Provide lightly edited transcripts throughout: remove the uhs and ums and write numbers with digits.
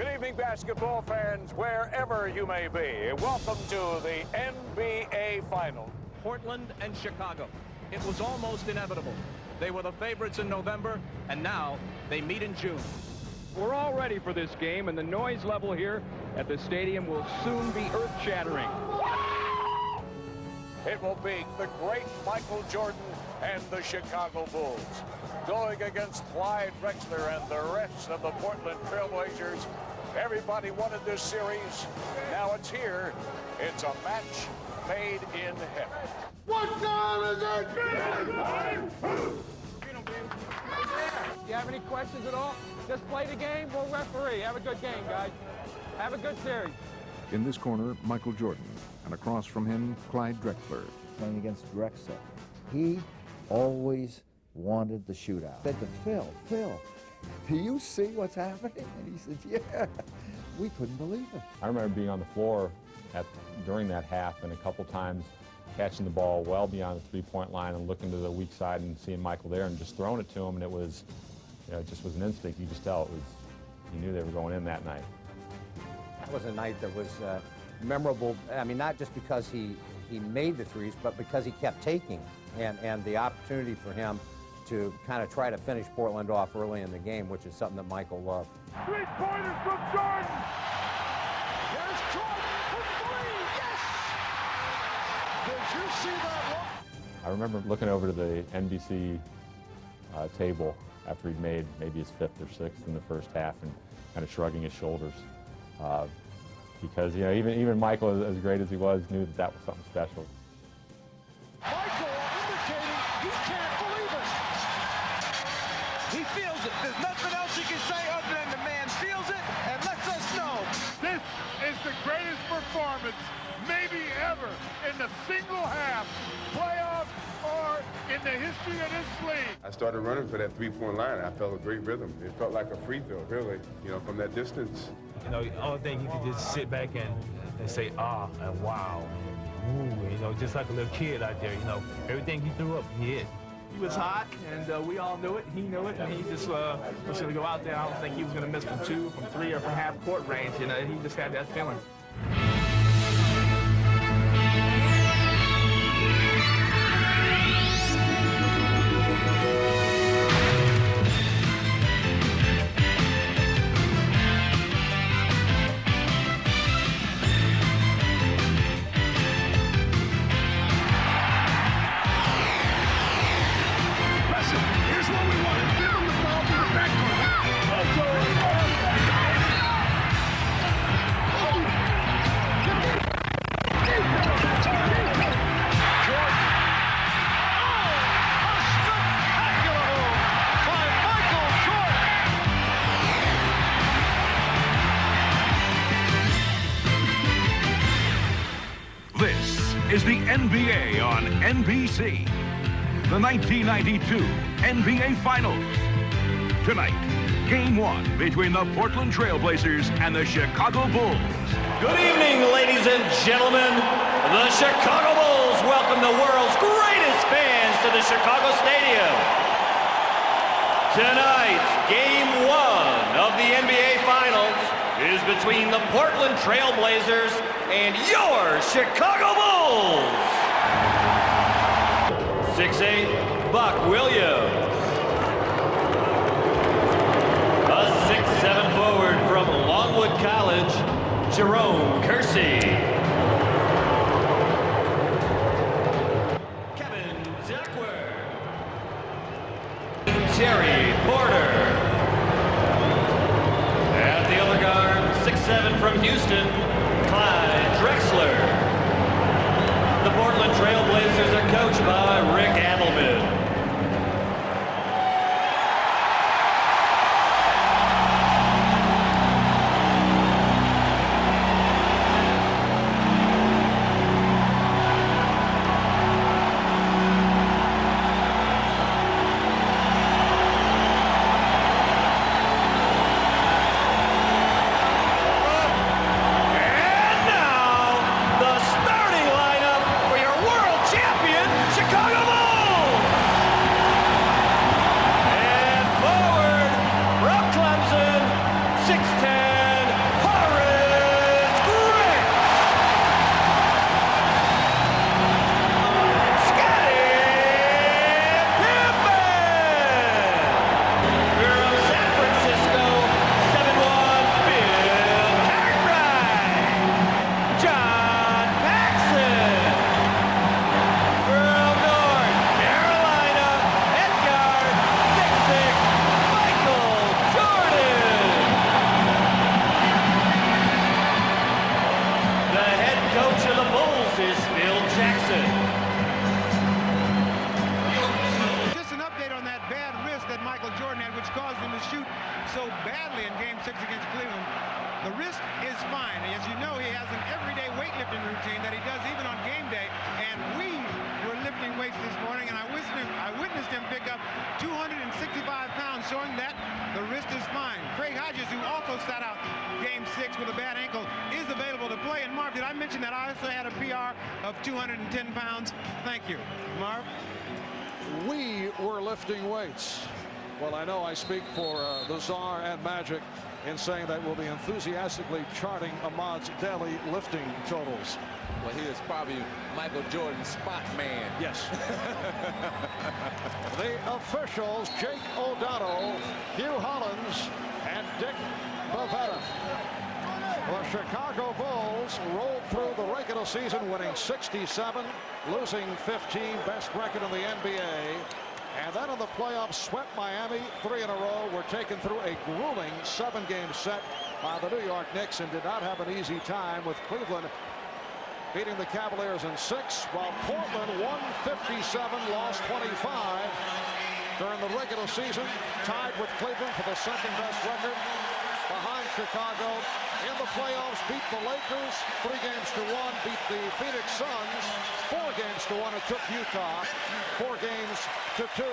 Good evening, basketball fans, wherever you may be. Welcome to the NBA Final. Portland and Chicago. It was almost inevitable. They were the favorites in November, and now they meet in June. We're all ready for this game, and the noise level here at the stadium will soon be earth-shattering. It will be the great Michael Jordan and the Chicago Bulls going against Clyde Drexler and the rest of the Portland Trailblazers. Everybody wanted this series. Now it's here. It's a match made in heaven. What time is it? You have any questions at all? Just play the game. We'll referee. Have a good game, guys. Have a good series. In this corner, Michael Jordan, and across from him, Clyde Drexler. Playing against Drexler. He always wanted the shootout. I said to Phil, do you see what's happening? And he said, yeah. We couldn't believe it. I remember being on the floor during that half and a couple times catching the ball well beyond the three-point line and looking to the weak side and seeing Michael there and just throwing it to him, and it was, it just was an instinct. You just tell you knew they were going in that night. That was a night that was memorable. I mean, not just because he made the threes, but because he kept taking, and the opportunity for him to kind of try to finish Portland off early in the game, which is something that Michael loved. Three-pointers from Jordan. Here's Jordan for three. Yes! Did you see that one? I remember looking over to the NBC table after he'd made maybe his fifth or sixth in the first half and kind of shrugging his shoulders. Because, even Michael, as great as he was, knew that was something special. Michael indicating he can't believe it. He feels it. There's nothing else he can say other than the man feels it and lets us know. This is the greatest performance, maybe ever, in the single half, playoffs, or in the history of this league. I started running for that three-point line. I felt a great rhythm. It felt like a free throw, really, from that distance. The only thing you could just sit back and say, ah, and wow, and ooh, just like a little kid out there, everything he threw up, he hit. He was hot, and we all knew it. He knew it, and he just was going to go out there. I don't think he was going to miss from 2, from 3, or from half court range. He just had that feeling. Is the NBA on NBC. The 1992 NBA Finals. Tonight, Game 1 between the Portland Trailblazers and the Chicago Bulls. Good evening, ladies and gentlemen. The Chicago Bulls welcome the world's greatest fans to the Chicago Stadium. Tonight's Game 1 of the NBA Finals is between the Portland Trailblazers and your Chicago Bulls. 6'8", Buck Williams. A 6'7" forward from Longwood College, Jerome Kersey. Kevin Duckworth. Terry Porter. At the other guard, 6'7" from Houston, Clyde Drexler. The Portland Trailblazers are coached by Rick Adelman. And now, the starting lineup for your world champion, badly in Game 6 against Cleveland. The wrist is fine. As you know, he has an everyday weightlifting routine that he does even on game day. And we were lifting weights this morning, and I witnessed him pick up 265 pounds, showing that the wrist is fine. Craig Hodges, who also sat out Game 6 with a bad ankle, is available to play. And Marv, did I mention that I also had a PR of 210 pounds? Thank you. Marv? We were lifting weights. Well, I know I speak for the Czar and Magic in saying that we'll be enthusiastically charting Ahmad's daily lifting totals. Well, he is probably Michael Jordan's spot man. Yes. The officials, Jake O'Donnell, Hugh Hollins, and Dick Bavetta. The Chicago Bulls rolled through the regular season, winning 67, losing 15, best record in the NBA. And then in the playoffs, swept Miami 3 in a row. Were taken through a grueling 7-game set by the New York Knicks and did not have an easy time, with Cleveland beating the Cavaliers in 6, while Portland won 57, lost 25 during the regular season, tied with Cleveland for the second best record behind Chicago. In the playoffs, beat the Lakers 3-1, beat the Phoenix Suns 4-1. It took Utah 4-2.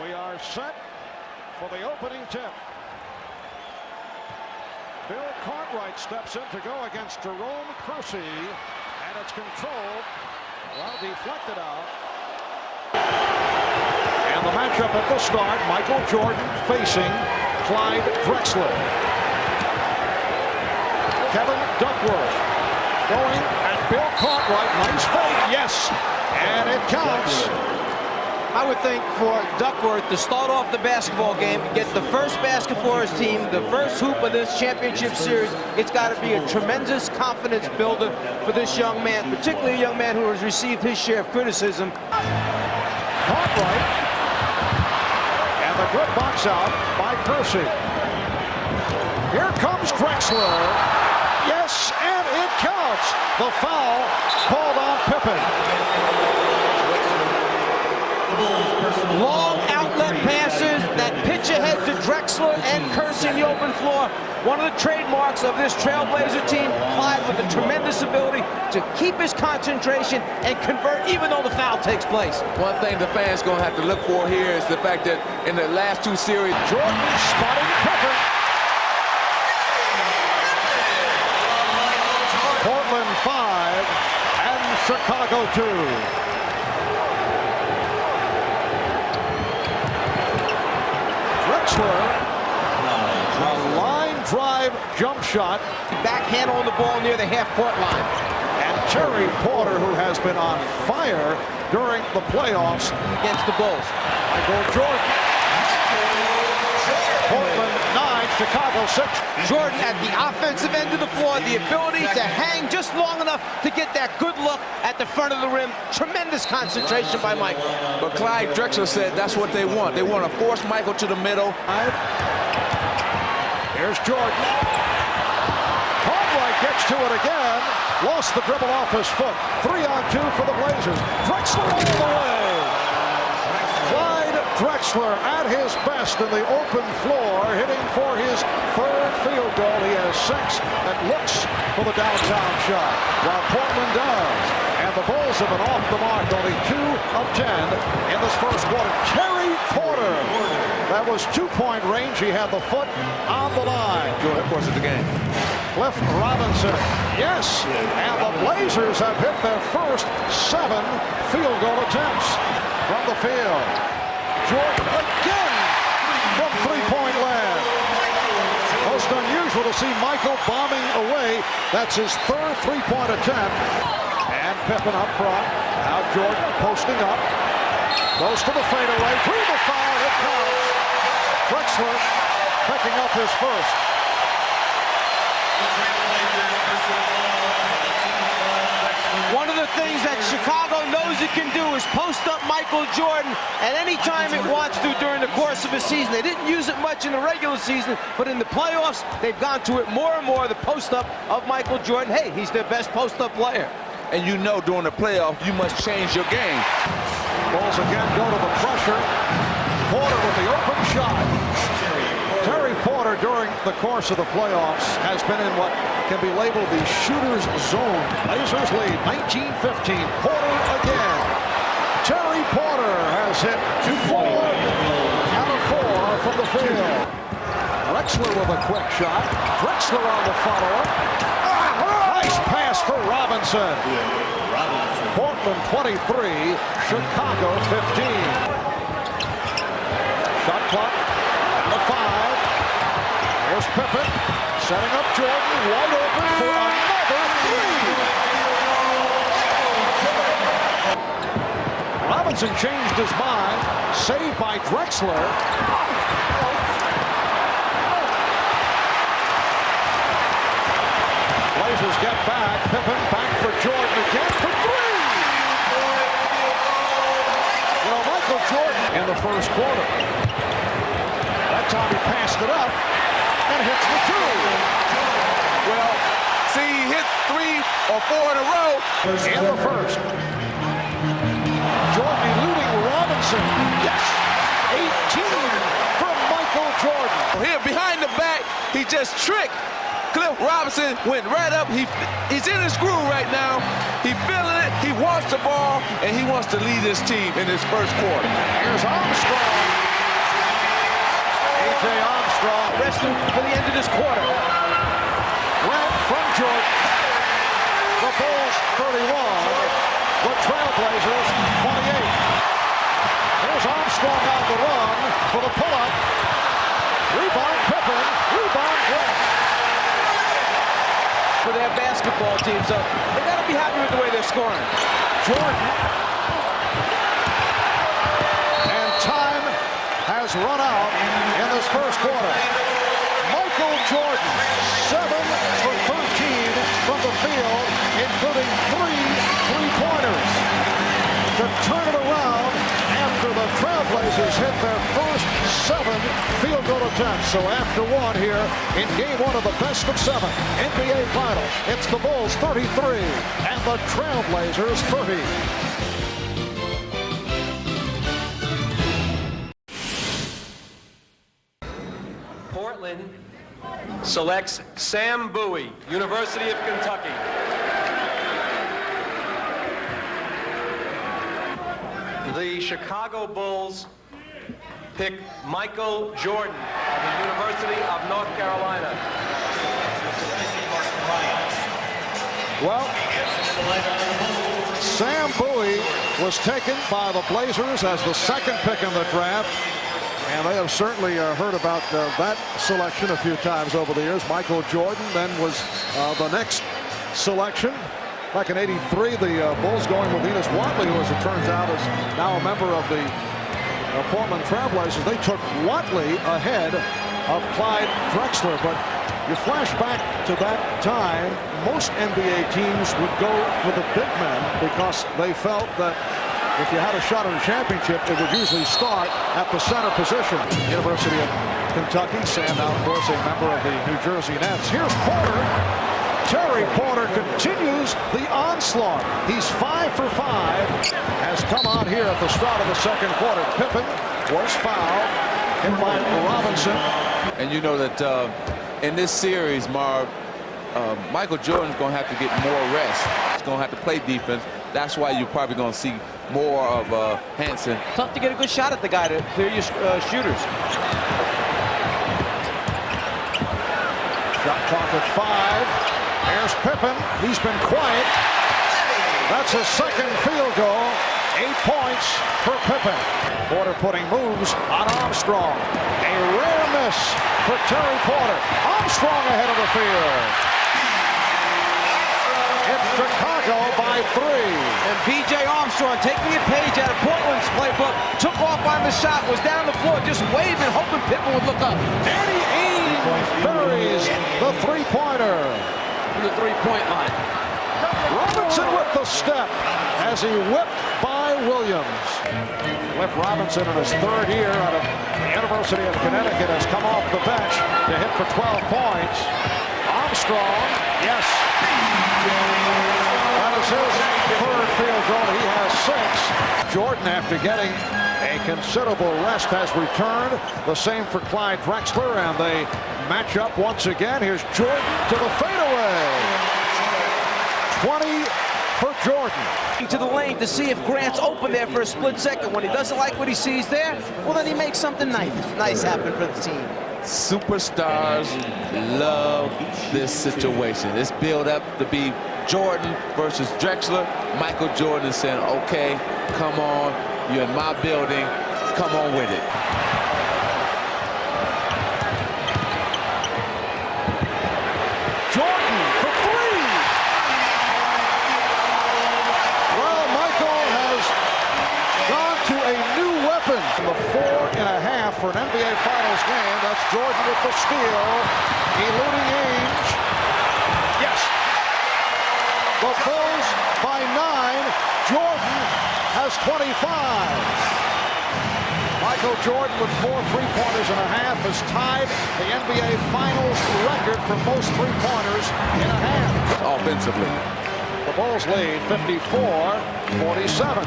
We are set for the opening tip. Bill Cartwright steps in to go against Jerome Kersey, and it's controlled, well, deflected out. And the matchup at the start, Michael Jordan facing Clyde Drexler. Kevin Duckworth going at Bill Cartwright. Nice fake, yes, and it counts. I would think for Duckworth to start off the basketball game, get the first basket for his team, the first hoop of this championship series, it's got to be a tremendous confidence builder for this young man, particularly a young man who has received his share of criticism. Cartwright, and the good box out by Kersey. Here comes Drexler. Yes, and it counts. The foul called on Pippen. Long outlet passes that pitch ahead to Drexler and Kersey in the open floor. One of the trademarks of this Trailblazer team, Clyde with a tremendous ability to keep his concentration and convert even though the foul takes place. One thing the fans going to have to look for here is the fact that in the last 2 series, Jordan spotting Pippen. Portland 5 and Chicago 2. A line drive jump shot. Backhand on the ball near the half-court line. And Terry Porter, who has been on fire during the playoffs against the Bulls. Michael Jordan. Portland 9, Chicago 6. Jordan at the offensive end of the floor, the ability to hang just long enough to get that good look at the front of the rim. Tremendous concentration by Michael. But Clyde Drexler said that's what they want. They want to force Michael to the middle. Here's Jordan. Cartwright gets to it again. Lost the dribble off his foot. 3-on-2 for the Blazers. Drexler all the way. Clyde Drexler at his best in the open floor, hitting for his 3rd field goal. He has 6 and looks for the downtown shot, while Portland does. And the Bulls have been off the mark, only 2 of 10 in this first quarter. Terry Porter. That was 2-point range. He had the foot on the line. Good, of course, of the game. Cliff Robinson. Yes. And the Blazers have hit their first 7 field goal attempts from the field. Jordan again from 3-point land. Most unusual to see Michael bombing away. That's his 3rd 3-point attempt. And Pippen up front. Now Jordan posting up. Goes to the fadeaway. Through the foul. It counts. Drexler picking up his first. One of the things that Chicago knows it can do is post up Michael Jordan at any time it wants to during the course of a season. They didn't use it much in the regular season, but in the playoffs, they've gone to it more and more, the post up of Michael Jordan. Hey, he's their best post up player. And you know during the playoffs, you must change your game. Bulls again go to the pressure. Porter with the open shot. Terry Porter during the course of the playoffs has been in what can be labeled the shooter's zone. Blazers lead 19-15. Porter again. Terry Porter has hit 4 out of 4 from the field. Drexler with a quick shot. Drexler on the follow-up. Nice pass for Robinson. Portland 23, Chicago 15. Shot clock down to 5. Here's Pippen setting up Jordan, wide open for another 3. Robinson changed his mind. Saved by Drexler. Blazers get back. Pippen back for Jordan again for 3. You know, Michael Jordan in the first quarter. That time he passed it up and hits the 2. Well, see, he hit 3 or 4 in a row. In the first. Jordan eluding Robinson. Yes! 18 from Michael Jordan. Here behind the back, he just tricked. Cliff Robinson went right up. He's in his groove right now. He feeling it. He wants the ball, and he wants to lead his team in his first quarter. Here's Armstrong. A.J. Armstrong resting for the end of this quarter. Grant from Jordan. The Bulls 31. The Trailblazers 28. Here's Armstrong on the run for the pull-up. Rebound Pippen. Rebound Grant. For their basketball team, so they got to be happy with the way they're scoring. Jordan. And time has run out in this first quarter. Michael Jordan, 7 for 13 from the field, including 3 three-pointers. To turn it around after the Trailblazers hit their first 7 field goal attempts. So after 1 here in game 1 of the best of 7 NBA final, it's the Bulls 33 and the Trailblazers 30. Portland selects Sam Bowie, University of Kentucky. The Chicago Bulls pick Michael Jordan of the University of North Carolina. Well, Sam Bowie was taken by the Blazers as the 2nd pick in the draft. And they have certainly heard about that selection a few times over the years. Michael Jordan then was the next selection. Back in '83, the Bulls going with Enos Watley, who, as it turns out, is now a member of the Portland Trailblazers. They took Watley ahead of Clyde Drexler. But you flash back to that time, most NBA teams would go for the big men because they felt that if you had a shot at a championship, it would usually start at the center position. University of Kentucky, Sam now, of course, a member of the New Jersey Nets. Here's Porter. Terry Porter continues the onslaught. He's 5 for 5. Has come on here at the start of the second quarter. Pippen was fouled. Hit by Robinson. And you know that in this series, Marv, Michael Jordan's going to have to get more rest. He's going to have to play defense. That's why you're probably going to see more of Hansen. Tough to get a good shot at the guy to clear your shooters. Shot clock at 5. There's Pippen. He's been quiet. That's his 2nd field goal. 8 points for Pippen. Porter putting moves on Armstrong. A rare miss for Terry Porter. Armstrong ahead of the field. It's Chicago by 3. And B.J. Armstrong, taking a page out of Portland's playbook, took off on the shot, was down the floor, just waving, hoping Pippen would look up. Danny Ainge buries the 3-pointer. From the 3-point line. Robinson with the step as he whipped by Williams. Cliff Robinson in his third year out of the University of Connecticut has come off the bench to hit for 12 points. Armstrong, yes. That is his third field goal. He has 6. Jordan, after getting a considerable rest, has returned. The same for Clyde Drexler, and they match up once again. Here's Jordan to the fadeaway. 20 for Jordan. To the lane to see if Grant's open there for a split second. When he doesn't like what he sees there, well, then he makes something nice happen for the team. Superstars love this situation. It's built up to be Jordan versus Drexler. Michael Jordan is saying, okay, come on, you're in my building, come on with it. Jordan for 3. Well, Michael has gone to a new weapon. The 4.5 for an NBA Finals game. That's Jordan with the steal, eluding Ainge. Yes. The Bulls by 9. Jordan has 25. Michael Jordan with 4 3-pointers and a half has tied the NBA Finals record for most 3-pointers in a half. Offensively. The Bulls lead 54-47.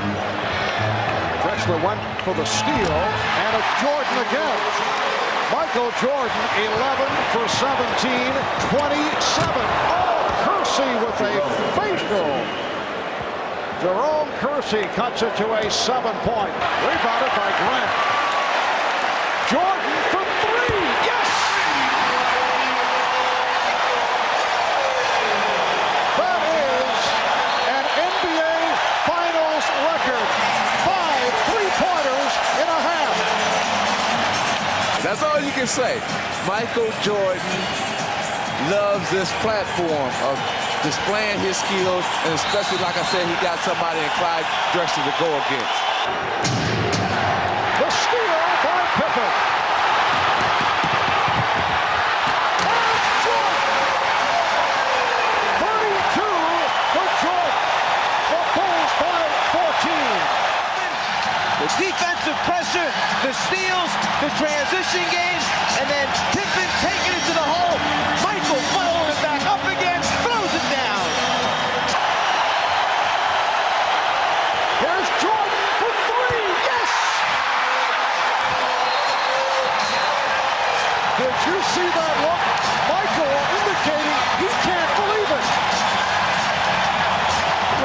Drexler went for the steal, and it's Jordan again. Michael Jordan, 11 for 17, 27. Oh, Kersey with a facial. Jerome Kersey cuts it to a 7-point. Rebounded by Grant. Jordan for 3. Yes! That is an NBA Finals record. 5 3-pointers in a half. That's all you can say. Michael Jordan loves this platform of displaying his skills, and especially, like I said, he got somebody in Clyde Drexler to go against. The steal by Pippen. And Jordan. 32 for Jordan. The Bulls by 14. The defensive pressure, the steals, the transition game, and then Pippen taking it to the hole. Michael following it back up again, throws it down. Here's Jordan for 3. Yes! Did you see that look? Michael indicating he can't believe it.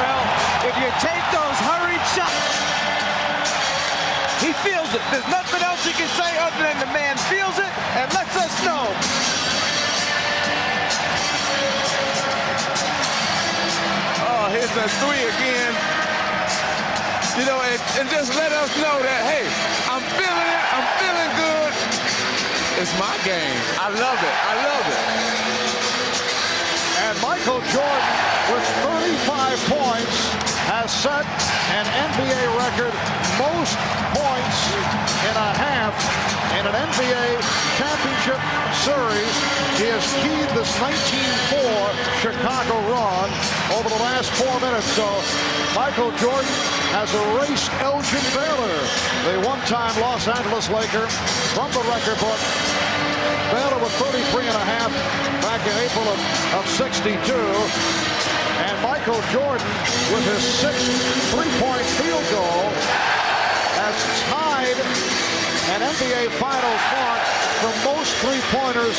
Well, if you take those hurried shots, he feels it. There's nothing else he can say other than the man feels it and lets us know. Oh, here's a 3 again. You know, and just let us know that, hey, I'm feeling it. I'm feeling good. It's my game. I love it. I love it. And Michael Jordan with 35 points has set an NBA record most points in a half in an NBA championship series. He has keyed this 19-4 Chicago run over the last 4 minutes. So Michael Jordan has erased Elgin Baylor, the one-time Los Angeles Laker, from the record book. Baylor with 33.5 back in April of 62. And Michael Jordan with his 6th three-point field goal has tied an NBA Finals mark for most three-pointers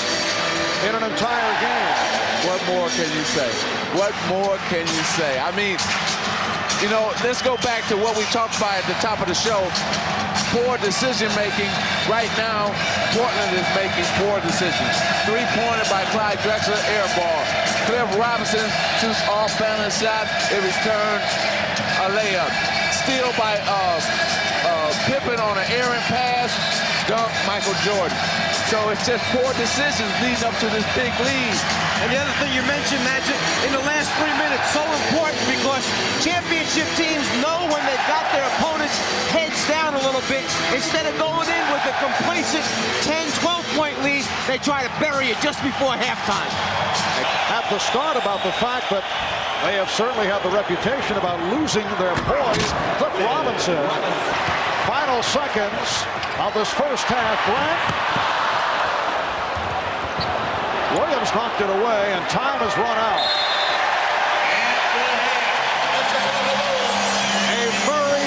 in an entire game. What more can you say? What more can you say? I mean, you know, let's go back to what we talked about at the top of the show. Poor decision-making. Right now, Portland is making poor decisions. 3-pointer by Clyde Drexler, air ball. Cliff Robinson shoots off-balance shot. It returned a layup. Steal by Pippen on an errant pass. Dunk Michael Jordan. So it's just poor decisions leading up to this big lead. And the other thing you mentioned, Magic, in the last 3 minutes, so important because championship teams know when they've got their opponents' heads down a little little bit. Instead of going in with a complacent 10, 12-point lead, they try to bury it just before halftime. At the start about the fact that they have certainly had the reputation about losing their poise. Cliff Robinson, final seconds of this first half. Grant. Williams knocked it away, and time has run out. A very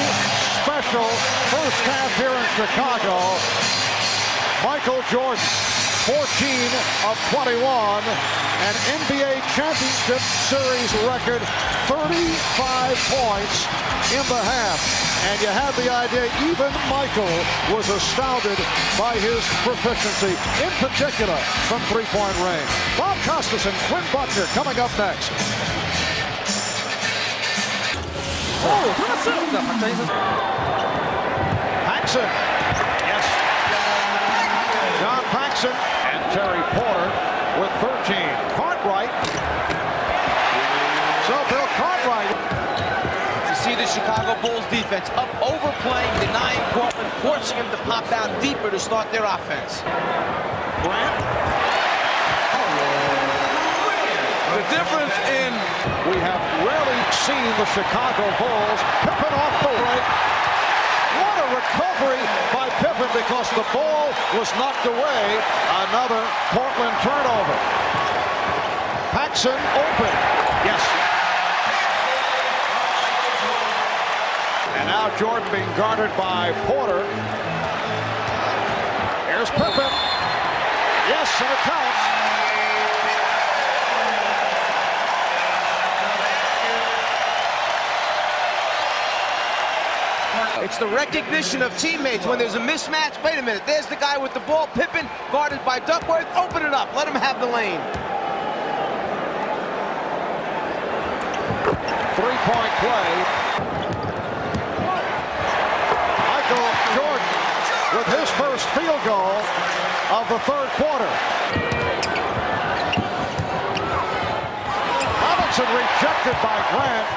special first half here in Chicago. Michael Jordan, 14 of 21, an NBA Championship Series record, 35 points in the half. And you have the idea, even Michael was astounded by his proficiency, in particular from three-point range. Bob Costas and Quinn Buckner coming up next. Oh, 들어갔어요. Paxson. Yes. John Paxson and Terry Porter with 13. Cartwright. So Bill Cartwright. You see the Chicago Bulls defense up overplaying, denying Portland, forcing him to pop out deeper to start their offense. Grant. The difference in... We have rarely seen the Chicago Bulls. Pippen off the right. What a recovery by Pippen because the ball was knocked away. Another Portland turnover. Paxson open. Yes. And now Jordan being guarded by Porter. Here's Pippen. Yes, and it counts. It's the recognition of teammates when there's a mismatch. Wait a minute, there's the guy with the ball. Pippen guarded by Duckworth. Open it up. Let him have the lane. Three-point play. Michael Jordan with his first field goal of the third quarter. Robinson rejected by Grant.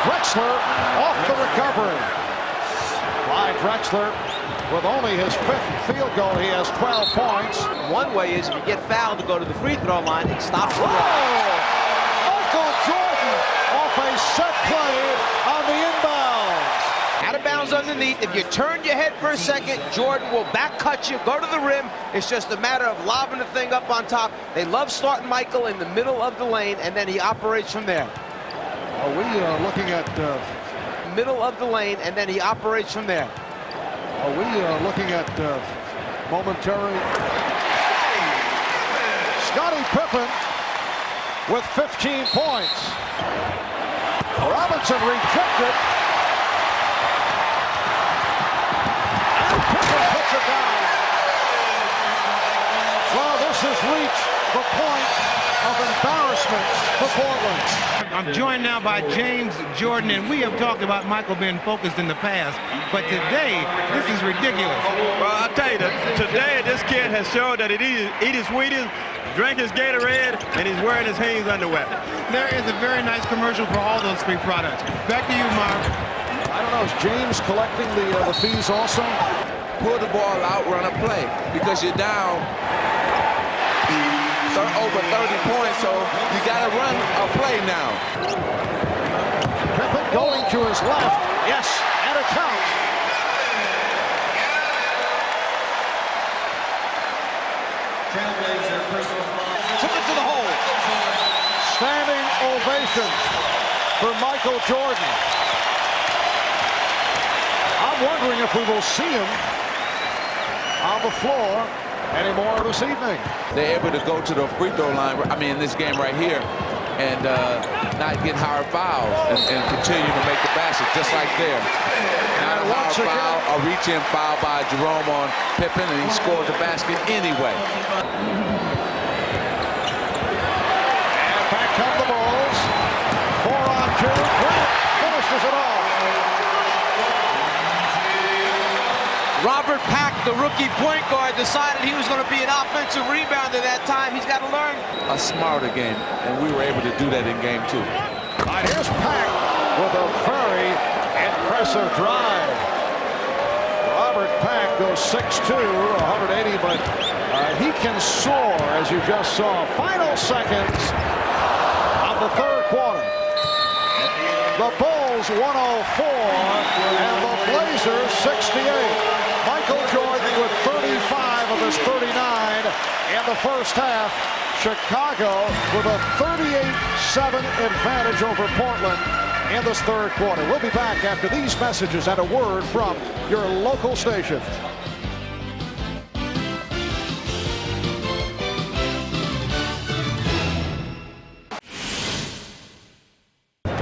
Drexler off the recovery. Clyde Drexler with only his fifth field goal. He has 12 points. One way is if you get fouled to go to the free throw line, it stops the Michael Jordan off a set play on the inbounds. Out of bounds underneath. If you turn your head for a second, Jordan will back cut you, go to the rim. It's just a matter of lobbing the thing up on top. They love starting Michael in the middle of the lane, and then he operates from there. Are we looking at... middle of the lane, and then he operates from there. Are we looking at momentary... Scottie Pippen with 15 points. Robinson rejected. And Pippen puts it down. Well, this has reached the point of embarrassment for Portland. I'm joined now by James Jordan, and we have talked about Michael being focused in the past, but today, this is ridiculous. Well, I'll tell you, today this kid has showed that he eat his Wheaties, drink his Gatorade, and he's wearing his Hanes underwear. There is a very nice commercial for all those three products. Back to you, Mark. I don't know, is James collecting the fees also? Pull the ball out, run a play, because you're down over 30 points, so you got to run a play now. Pippen going to his left. Yes, and a count. Took it to the hole. Standing ovation for Michael Jordan. I'm wondering if we will see him on the floor anymore this evening. They're able to go to the free throw line, I mean, in this game right here, and not get hard fouls and continue to make the basket, just like there. Not a hard foul, a reach-in foul by Jerome on Pippen, and he scored the basket anyway. And back come the Bulls. 4-on-2. Grant finishes it off. Robert Pack, the rookie point guard, decided he was going to be an offensive rebounder that time. He's got to learn a smarter game, and we were able to do that in game 2. Here's Pack with a very impressive drive. goes 6'2", 180, but he can soar, as you just saw. Final seconds of the third quarter. The Bulls 104 and the Blazers 68. Michael Jordan with 35 of his 39 in the first half. Chicago with a 38-7 advantage over Portland in this third quarter. We'll be back after these messages and a word from your local station.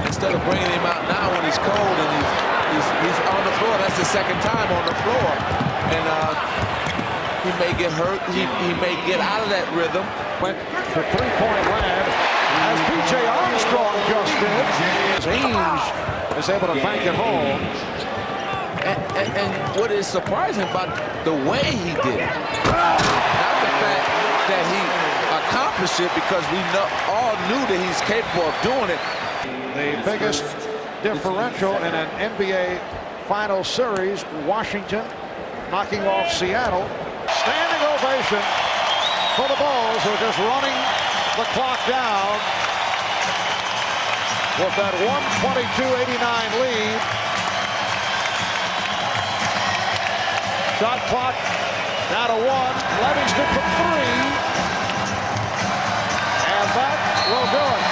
Instead of bringing him out now when he's cold and he's on the floor, that's the second time on the floor. And he may get hurt, he may get out of that rhythm. Went to three-point land as P.J. Armstrong just did. Ainge is able to bank it home. And what is surprising about the way he did it, not the fact that he accomplished it, because we all knew that he's capable of doing it. The biggest differential in an NBA Finals series, Washington knocking off Seattle. Standing ovation for the Bulls, who are just running the clock down with that 122-89 lead. Shot clock down to 1. Livingston for 3. And that will do it.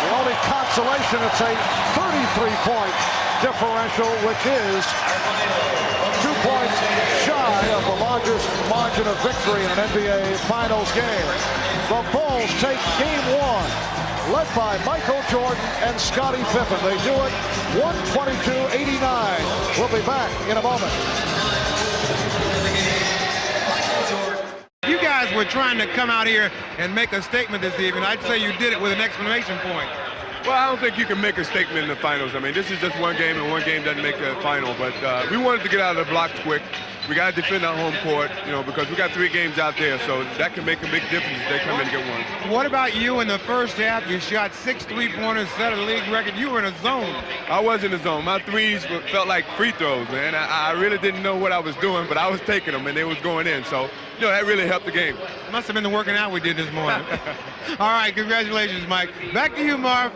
The only consolation, it's a 33-point differential, which is 2 points shy of the largest margin of victory in an NBA Finals game. The Bulls take game 1, led by Michael Jordan and Scottie Pippen. They do it 122-89. We'll be back in a moment. You guys were trying to come out here and make a statement this evening. I'd say you did it with an exclamation point. Well, I don't think you can make a statement in the finals. I mean, this is just one game, and one game doesn't make a final. But we wanted to get out of the blocks quick. We got to defend our home court, you know, because we got 3 games out there, so that can make a big difference if they come in and get one. What about you in the first half? You shot 6 3-pointers, set a league record. You were in a zone. I was in the zone. My threes felt like free throws, man. I really didn't know what I was doing, but I was taking them, and they was going in. So, you know, that really helped the game. Must have been the working out we did this morning. All right, congratulations, Mike. Back to you, Marv.